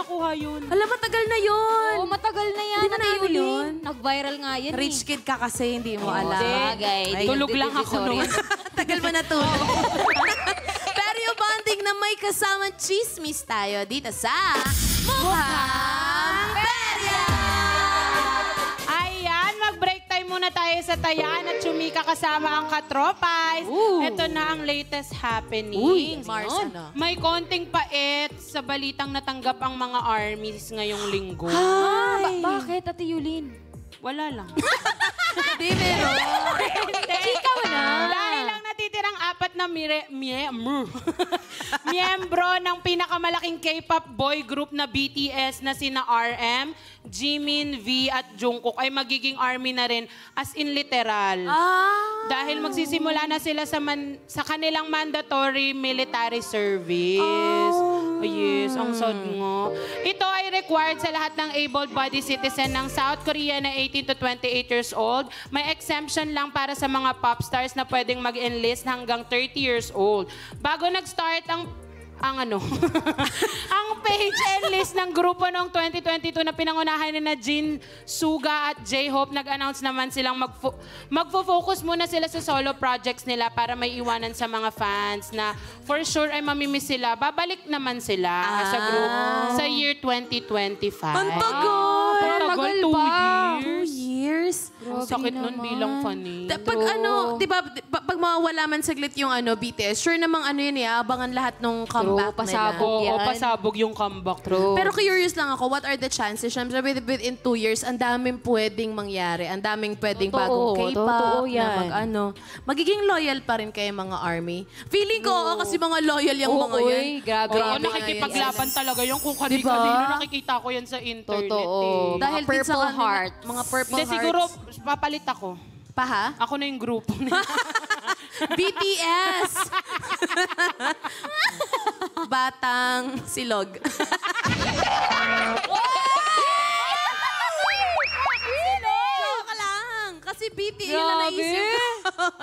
nakuha yun? Alam, matagal na yun. Oo, matagal na yan. Hindi mo na yun. Nag-viral nga yan Rich kid ka kasi, hindi mo alam. Bagay. Tulog lang ako noon. Tagal mo na tulog. Pero yung bonding na may kasama chismis tayo dito sa Mukhang Perya! Ayan, mag-break time muna tayo sa Tayan at chumika kasama ang Katropais. Ito na ang latest happening. Mars, ano? May konting pait sa balitang natanggap ang mga armies ngayong linggo. Bakit, Ate Yulin? Wala lang. Hindi, meron. Chika mo na. Dahil lang natitirang apat na miyembro ng pinakamalaking K-pop boy group na BTS na sina RM, Jimin, V at Jungkook ay magiging army na rin as in literal. Dahil magsisimula na sila sa kanilang mandatory military service. Yes, ang sad nga. Ito ay required sa lahat ng able-bodied citizen ng South Korea na 18 to 28 years old. May exemption lang para sa mga pop stars na pwedeng mag-enlist hanggang 30 years old. Bago nag-start ang page and list ng grupo noong 2022 na pinangunahan ni na Jin Suga at J-Hope, nag-announce naman silang magfo-focus muna sila sa solo projects nila para may iwanan sa mga fans na for sure ay mamimiss sila. Babalik naman sila sa group sa year 2025. Ang tagal! Tagal, 2 years. 2 years? Ang sakit nun bilang funny. Pag di ba, pag mawawala man saglit yung BTS, sure namang yun abangan lahat nung comeback pasabog nila. yan. Oo, pasabog yung comeback. Pero curious lang ako, what are the chances? Siyempre, within 2 years, ang daming pwedeng mangyari. Ang daming pwedeng bagong K-pop na magiging loyal pa rin kayo mga army. Feeling ko, kasi mga loyal yung mga yan. Grabe. Oo, nakikipaglaban talaga yung kung kanino nakikita ko yan sa internet. Totoo. Dahil Mga Purple Heart. Mga Purple Hindi, Hearts. siguro papalit ako. Ha? Ako na yung grupo nila. BTS! Batang Silog. Joke lang! Kasi BTS yun na naisip ko.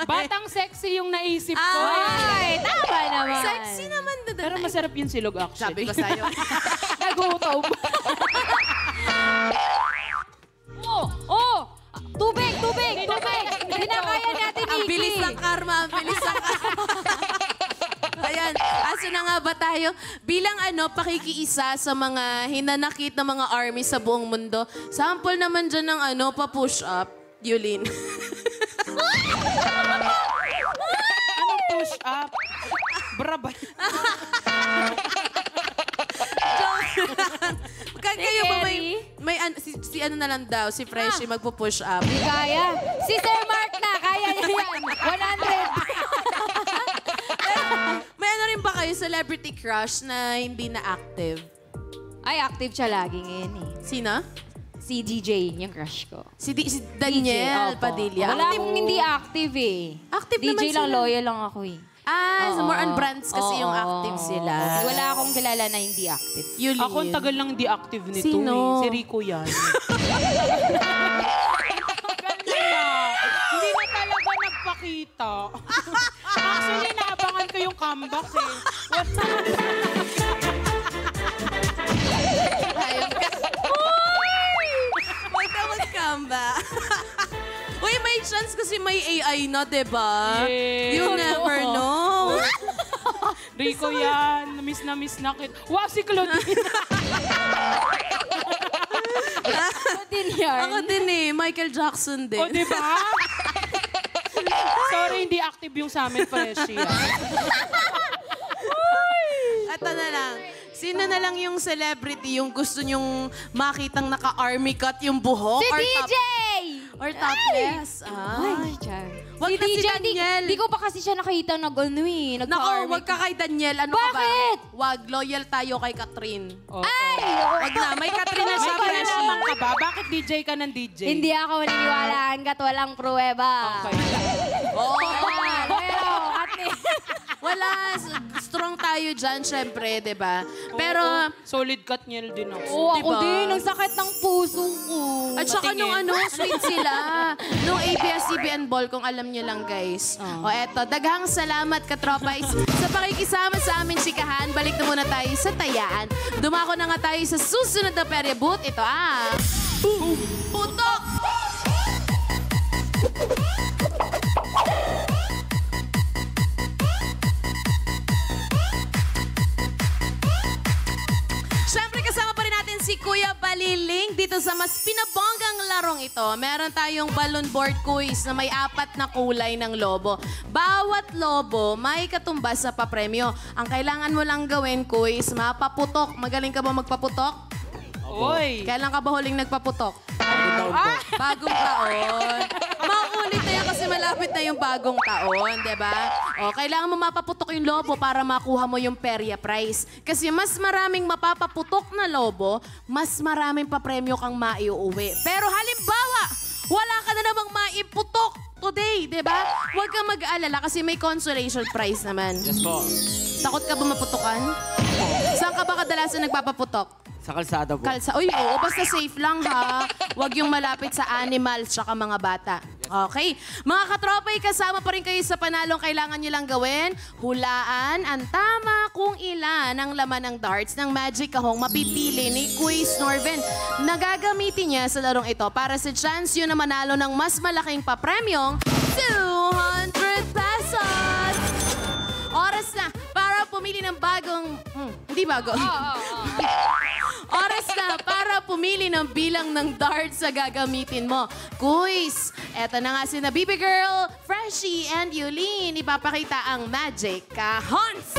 Batang sexy yung naisip ko. Ay, tama naman. Sexy naman doon. Pero masarap yung silog Sabi actually. ko sa'yo. Nagutom. Tubig! Hindi na kaya natin, Nikki. Ang bilis ng karma, ang bilis ng karma. Ayan, aso na nga ba tayo? Bilang pakikiisa sa mga hinanakit ng mga army sa buong mundo, sample naman dyan ng pa-push up, Yulin. Anong push up? Brabay. Kayo ba si na lang daw, si Freshy magpo-push up. Hindi kaya. Si Sir Mark na, kaya niya yan. 100. May rin ba kayo celebrity crush na hindi na active? Ay, active siya lagi ngayon eh. Sino? Si DJ, yung crush ko. Si Daniel DJ, opo. Padilla. Wala akong hindi active eh. Active DJ naman lang, sila. loyal lang ako eh. So more on brands kasi yung active sila. Wala akong kilala na hindi active. Yulin. Ako ang tagal lang di active nito. Sino? Si Rico yan. Hindi na talaga nagpakita. Actually, naabangan ko yung comeback eh. Huwag ka mag-comeback. Uy, may chance kasi may AI na, diba? Yes. You never know. Rico yan. Na-miss na kita. Wow, si Claudine. Ako din yan. Ako din Michael Jackson din. O, diba? Sorry, hindi active yung sa amin, Freshie. Ito na lang. Sino na lang yung celebrity yung gusto nyong makitang naka-army cut yung buhok? Si or DJ! Or topless? Ay, Char. Wag Si na si DJ, Daniel. Di ko pa kasi siya nakita nag-army. Nako, wag ka kay Daniel. Ano ka ba? Bakit? Wag, loyal tayo kay Catherine. Ay! Wag na, may Catherine na siya, May Freshie. kinalaman ka ba? Bakit DJ ka ng DJ? Hindi ako maniniwalaan ka't walang pruweba. Okay. Oo. Pero, at least, Wala. Strong tayo dyan, syempre, di ba? Pero, Solid Katniel din ako. Oo, ako Diba? din. Ang sakit ng puso ko. at saka nung sweet sila. Nung ABS-CBN Ball, kung alam nyo lang, guys. O eto, daghang salamat, katropais, sa pakikisama sa amin chikahan. Balik na muna tayo sa tayaan. Dumako na nga tayo sa susunod na Perya Boot. Ito Putok! Siyempre, kasama pa rin natin si Kuya Baliling dito sa mas pinabonggang larong ito. Meron tayong balloon board quiz na may 4 na kulay ng lobo. Bawat lobo may katumbas sa papremyo. Ang kailangan mo lang gawin, quiz, mapaputok. Magaling ka ba magpaputok? Oy! Kailan ka ba huling nagpaputok? Bagong taon. Makulit na yan kasi malapit na yung bagong taon, di ba? O, kailangan mo mapaputok yung lobo para makuha mo yung Perya Prize. Kasi mas maraming mapapaputok na lobo, mas maraming papremyo kang maiuwi. Pero halimbawa, wala ka na namang maiputok today, di ba? Huwag kang mag-aalala kasi may consolation prize naman. Yes po. Takot ka ba maputokan? Saan ka ba kadalasan nagpapaputok? Sa kalsada po. Uy, oo, basta safe lang ha. Huwag yung malapit sa animals tsaka mga bata. Okay. Mga katropay, kasama pa rin kayo sa panalong kailangan nyo lang gawin. Hulaan ang tama kung ilan ang laman ng darts ng Magic Kahong mapipili ni Quiz Norvin. Nagagamitin niya sa larong ito para sa chance yun na manalo ng mas malaking papremyong 200 pesos! Oras na para pumili ng bagong... hindi bago. Oras na para pumili ng bilang ng darts sa gagamitin mo. Quiz! Eto na nga si na Baby Girl, Freshie, and Yulene. Ipapakita ang Magic Kahons!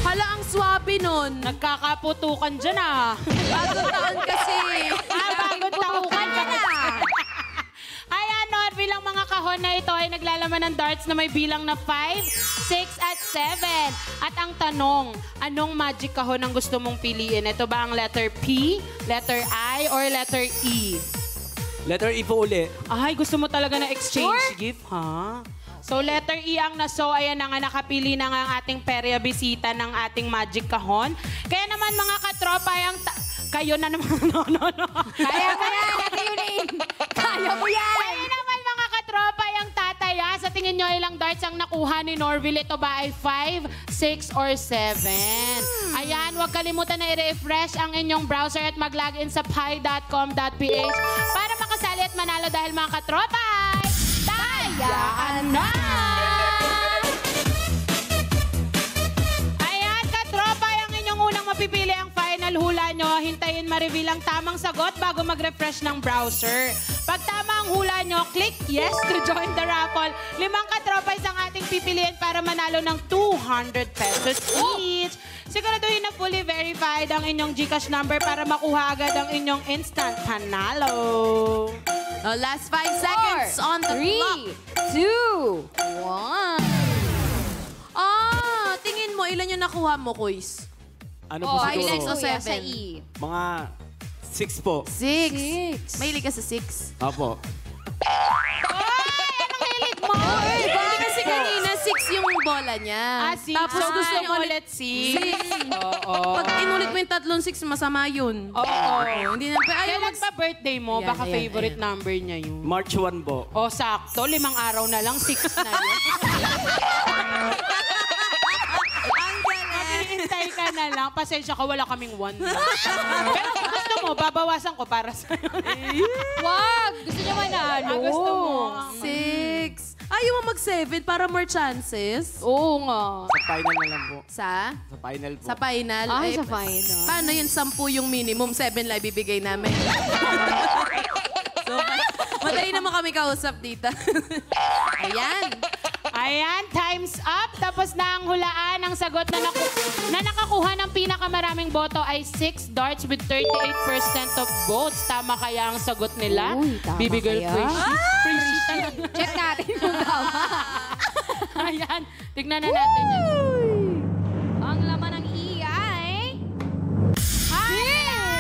Hala, ang swabe nun. Nagkakaputukan dyan Bagong taon kasi. Bagong taon ka na. Ayan, no, bilang mga kahon na ito ay naglalaman ng darts na may bilang na 5, 6, at 7. At ang tanong, anong magic kahon ang gusto mong piliin? Ito ba ang letter P, letter I, or letter E? Letter E po uli. Ay, gusto mo talaga na exchange gift, ha? So, letter E ang naso. Ayan na nga, nakapili na nga ang ating perya bisita ng ating magic kahon. Kaya naman, mga katropa, kayo na naman. No. Kaya mo yan, Ate Yulene. Kaya mo yan. Kayo naman, mga katropa, yung tataya. Sa tingin nyo, ilang darts ang nakuha ni Norville? Ito ba ay 5, 6, or 7? Ayan, huwag kalimutan na i-refresh ang inyong browser at mag-login sa pi.com.ph para makasali at manalo dahil mga katropa, tayaan na! Ayan, katropa, ang inyong unang mapipili ang final hula nyo. Hintayin ma-reveal ang tamang sagot bago mag-refresh ng browser. Pag tama ang hula nyo, click yes to join the raffle. 5 katropa ang ating pipiliin para manalo ng 200 pesos each. Siguraduhin na fully verified ang inyong GCash number para makuha agad ang inyong instant panalo. Last 5 seconds on the clock. 3, 2, 1. Tingin mo, ilan yung nakuha mo, Quiz? Ano po 5, 6, siguro? o Kuya, 7? sa E. Mga 6 po. 6. Mahilig ka sa 6. Opo. Hindi kasi kanina 6 yung bola niya. Tapos gusto mo ulit 6. Oo. Pag inulit mo yung 3 6, masama yun. Oo. Hindi na. Ayaw Kailan ba birthday mo? Ayan, Baka ayan, favorite ayan. number niya yun. March 1 po. O, sakto. 5 araw na lang. 6 na yun. Ang galing. Hintay ka na lang. Pasensya ka, wala kaming 1 na. Pero kung gusto mo, babawasan ko para sa'yo. Wag! Gusto niya manalo. Gusto mo. 6. Ayaw mo mag-7 para more chances. Oo nga. Sa final na lang po. Sa? Sa final po. Sa final. Ay, sa final. Paano yun? 10 yung minimum. 7 lang ibibigay namin. So, madali naman kami kausap dito. Ayan. Ayan, time's up. Tapos na ang hulaan. Ang sagot na nakakuha ng pinakamaraming boto ay 6 darts with 38% of votes. Tama kaya ang sagot nila? Uy, tama Baby girl, kaya? Check natin yung tama. Ayan, tignan na natin yan. Ang laman ng E ay...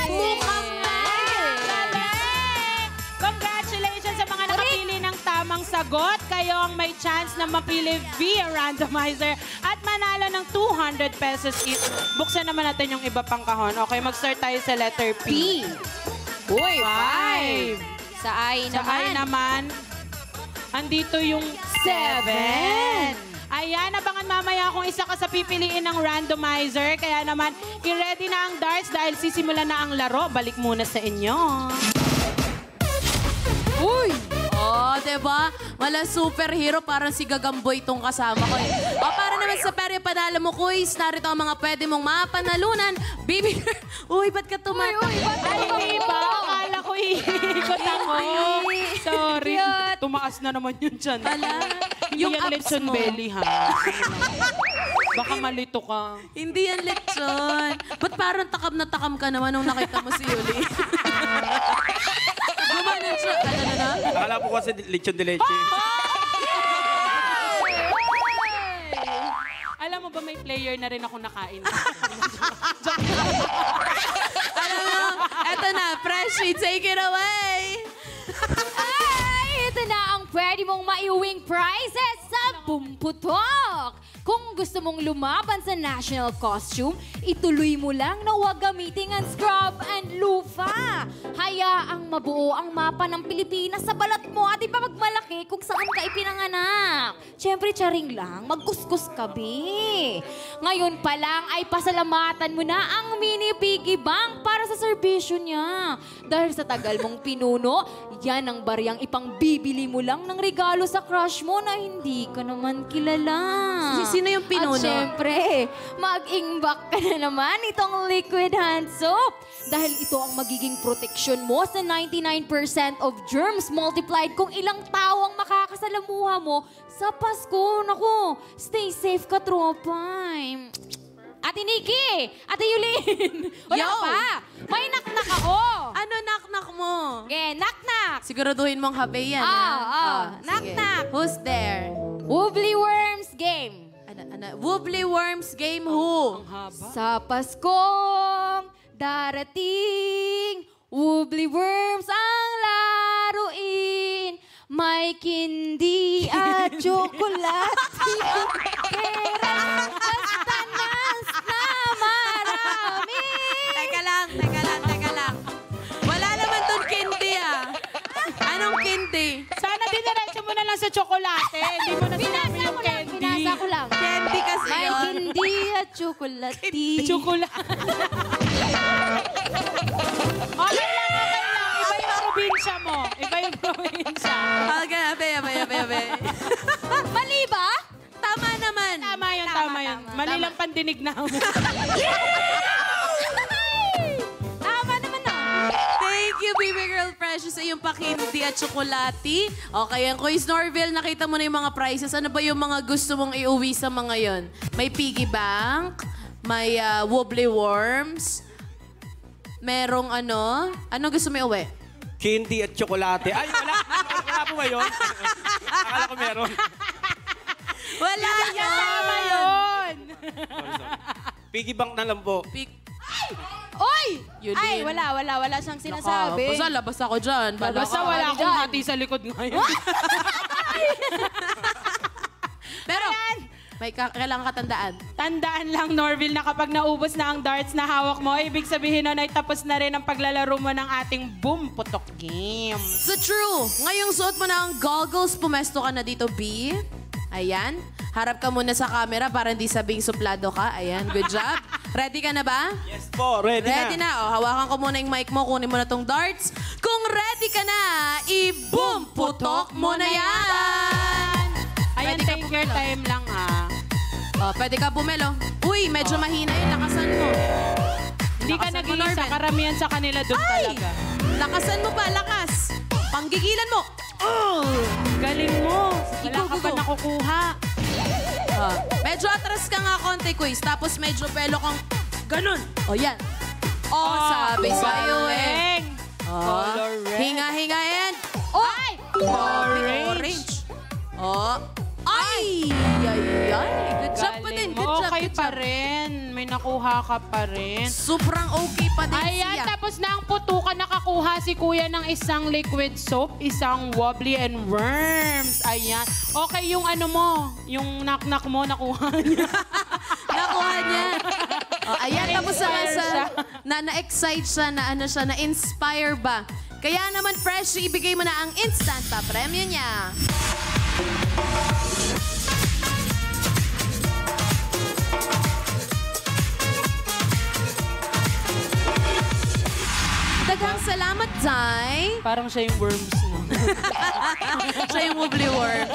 Mukhang galing! Congratulations sa mga nakapili ng tamang sagot. sumagot, kayo ang may chance na mapili via randomizer at manalo ng 200 pesos each. Buksan naman natin yung iba pang kahon. Okay, mag-start tayo sa letter P. Uy, 5. Sa I Sa I naman, andito yung 7. Ayan, abangan mamaya kung isa ka sa pipiliin ng randomizer. Kaya naman, i-ready na ang darts dahil sisimulan na ang laro. Balik muna sa inyo. Uy! Oh, diba? Wala superhero, parang si Gagamboy itong kasama ko. Para naman sa Perya Panalo Mo Quiz, narito ang mga pwede mong mapanalunan. Baby girl, uy, ba't ka tumatak? Ay, hindi ba? Akala ko iikot ako. Sorry. Tumaas na naman yun dyan. Hala, Hindi yung yan abs lechon mo. belly, ha? Baka malito ka. Hindi yan lechon. Ba't parang takam na takam ka naman nung nakita mo si Yuli? Gumanon siya. Ano na? Akala po kasi lechon de leche. Alam mo ba may player na rin ako nakain? Alam mo, eto na, Freshie, take it away! Ay, ito na ang pwede mong maiuwing prizes sa Bumputok. Kung gusto mong lumaban sa national costume, ituloy mo lang na huwag gamitin ang scrub and lufa. Hayaang mabuo ang mapa ng Pilipinas sa balat mo at ipapagmalaki kung saan ka ipinanganak. Siyempre, charing lang, magkuskus ka, be. Ngayon pa lang ay pasalamatan mo na ang mini piggy bank para sa serbisyo niya. Dahil sa tagal mong pinuno, yan ang bariyang ipang-bibili mo lang ng regalo sa crush mo na hindi ka naman kilala. Sino yung pinuno? At syempre, mag-imbak ka na naman itong liquid hand soap. Dahil ito ang magiging proteksyon mo sa 99% of germs multiplied kung ilang tao ang makakasalamuha mo sa Pasko. Naku, stay safe ka, tropa. Ate Nikki! Ate Yulin! Wala Yo! ka pa? May naknak ako! Ano knock-knock mo? Okay, naknak! Siguraduhin mong habe yan, Ah, ha? ah. Sige. Knock-knock. Who's there? Wobbly Worms Game. Wobbly Worms Game who? Sa Paskong darating, Wobbly Worms ang laruin. May kindi at tsokolate. Pera, basta nas na marami. Teka lang. Wala naman doon kindi, ah. Anong kindi? Sana diniretso mo na lang sa tsokolate. Hindi mo na sinabi yung candy. Pinasa ko lang. Candy kasi May yun. kindi at tsokolate. Tsokolate. Okay lang. Iba yung probinsya mo. Iba yung probinsya. Okay, abe. Mali ba? Tama naman. Tama yun. Mali lang pandinig na mo. Tama naman na. Thank you, baby girl Precious, sa iyong pakindi at tsokolate. Okay, ang Quiz Norville, nakita mo na yung mga prizes. Ano ba yung mga gusto mong iuwi sa mga yon? May piggy bank, may wobbly worms, merong ano? Ano gusto mo iuwi? Candy at tsokolate. Ay, wala po ba yun? Akala ko meron. Wala yan! Tama yun. Piggy bank na lang po. Oy! Yulin. Ay, wala siyang sinasabi. Basta labas ako dyan. Bala Basta ka. wala Dyan. akong hati sa likod ngayon. Pero, may kailangan katandaan. Tandaan lang, Norville, na kapag naubos na ang darts na hawak mo, ibig sabihin nun ay tapos na rin ang paglalaro mo ng ating Boom Putok game. So true. Ngayong suot mo na ang goggles, pumesto ka na dito, B. Ayan. Harap ka muna sa camera para hindi sabing suplado ka. Ayan, good job. Ready ka na ba? Yes po, ready Na. O, hawakan ko muna yung mic mo. Kunin mo na tong darts. Kung ready ka na, i-boom putok mo na yan! Ayan, Pwede ka take your pumelo. time lang, O, pwede ka bumelo. Uy, medyo mahina yun. Lakasan mo. Hindi ka Lakasan mo, nag-iisa, Norman. karamihan sa kanila doon talaga. Lakasan mo pa, lakas. Panggigilan mo. Galing mo. Wala Go, ka go, pa go. nakukuha. Medyo atras ka nga konti, Quiz. Tapos medyo pelo kang ganun. O, yan. O, sabi sa'yo eh. Galing. Color red. Hinga, and... Ay! Orange. Oh. Ay! Good job, Galing pati. rin. Good job, Okay good pa job. rin. May nakuha ka pa rin. Sobrang okay pa din Ayan, siya. tapos na ang putukan. Nakakuha si Kuya ng isang liquid soap, isang wobbly and worms. Ayan. Okay, yung ano mo, yung knock-knock mo, nakuha niya. Nakuha niya. Oh, ayan, tapos naman Na-inspire siya. na-excite siya, na-inspire ba? Kaya naman, Fresh, ibigay mo na ang instant pa premyo niya. Daghang salamat, Day. Parang siya yung worms, no? Siya yung wobbly worm.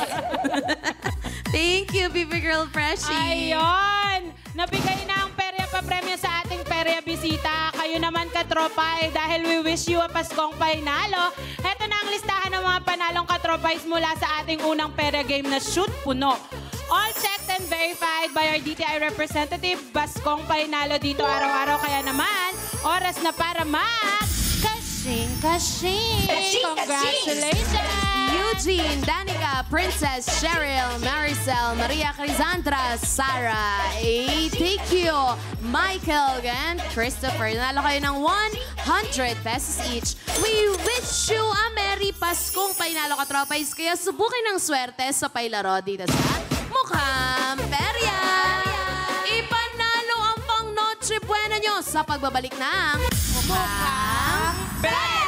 Thank you, Baby Girl Freshie. Ayun! Nabigay na ang perya pa premyo sa ating perya bisita. Kayo naman katropay, dahil we wish you a Paskong Panalo. Heto na ang listahan ng mga panalong katropays mula sa ating unang perya game na Shoot Puno. All checked and verified by our DTI representative, Baskong Panalo dito araw-araw. Kaya naman, oras na para Kashing! Congratulations! Eugene, Danica, Princess, Cheryl, Maricel, Maria Crisandra, Sarah, thank you, Michael, and Christopher. Nanalo kayo ng 100 pesos each. We wish you a Merry Paskong Panalo Katropays. Kaya subukin ng swerte sa pailaro dito sa Mukhang Perya. Ipanalo ang pang Noche Buena nyo sa pagbabalik ng Mukhang Perya.